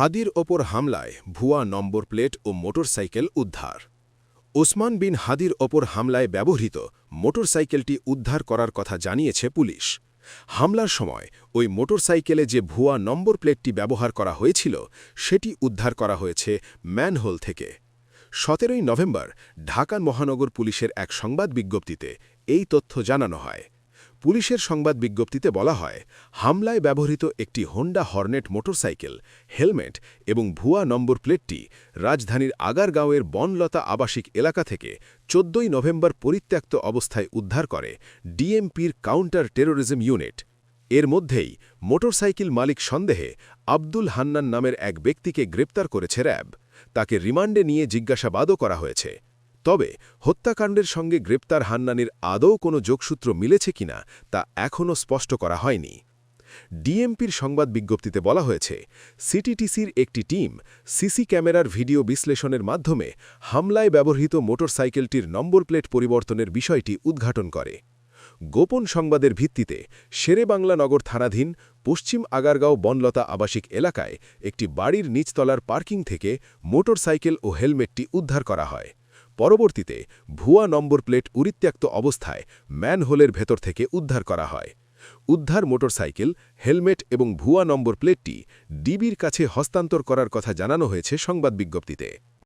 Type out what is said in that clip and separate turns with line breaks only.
হাদির ওপর হামলায় ভুয়া নম্বর প্লেট ও মোটরসাইকেল উদ্ধার। ওসমান বিন হাদির ওপর হামলায় ব্যবহৃত মোটরসাইকেলটি উদ্ধার করার কথা জানিয়েছে পুলিশ। হামলার সময় ওই মোটরসাইকেলে যে ভুয়া নম্বর প্লেটটি ব্যবহার করা হয়েছিল সেটি উদ্ধার করা হয়েছে ম্যানহোল থেকে। ১৭ নভেম্বর ঢাকা মহানগর পুলিশের এক সংবাদ বিজ্ঞপ্তিতে এই তথ্য জানানো হয়। পুলিশের সংবাদ বিজ্ঞপ্তিতে বলা হয়, হামলায় ব্যবহৃত একটি হোন্ডা হর্নেট মোটরসাইকেল, হেলমেট এবং ভুয়া নম্বর প্লেটটি রাজধানীর আগারগাঁওয়ের বনলতা আবাসিক এলাকা থেকে ১৪ নভেম্বর পরিত্যক্ত অবস্থায় উদ্ধার করে ডিএমপির কাউন্টার টেরোরিজম ইউনিট। এর মধ্যেই মোটরসাইকেল মালিক সন্দেহে আব্দুল হান্নান নামের এক ব্যক্তিকে গ্রেপ্তার করেছে র্যাব। তাকে রিমান্ডে নিয়ে জিজ্ঞাসাবাদও করা হয়েছে। তবে হত্যাকাণ্ডের সঙ্গে গ্রেপ্তার হান্নানের আদৌ কোনো যোগসূত্র মিলেছে কিনা তা এখনও স্পষ্ট করা হয়নি। ডিএমপির সংবাদ বিজ্ঞপ্তিতে বলা হয়েছে, সিটিটিসির একটি টিম সিসি ক্যামেরার ভিডিও বিশ্লেষণের মাধ্যমে হামলায় ব্যবহৃত মোটরসাইকেলটির নম্বর প্লেট পরিবর্তনের বিষয়টি উদ্ঘাটন করে। গোপন সংবাদের ভিত্তিতে শেরেবাংলা নগর থানাধীন পশ্চিম আগারগাঁও বনলতা আবাসিক এলাকায় একটি বাড়ির নিচতলার পার্কিং থেকে মোটরসাইকেল ও হেলমেটটি উদ্ধার করা হয়। পরবর্তীতে ভুয়া নম্বর প্লেট পরিত্যক্ত অবস্থায় ম্যানহোলের ভেতর থেকে উদ্ধার করা হয়। উদ্ধার মোটরসাইকেল, হেলমেট এবং ভুয়া নম্বর প্লেটটি ডিবির কাছে হস্তান্তর করার কথা জানানো হয়েছে সংবাদ বিজ্ঞপ্তিতে।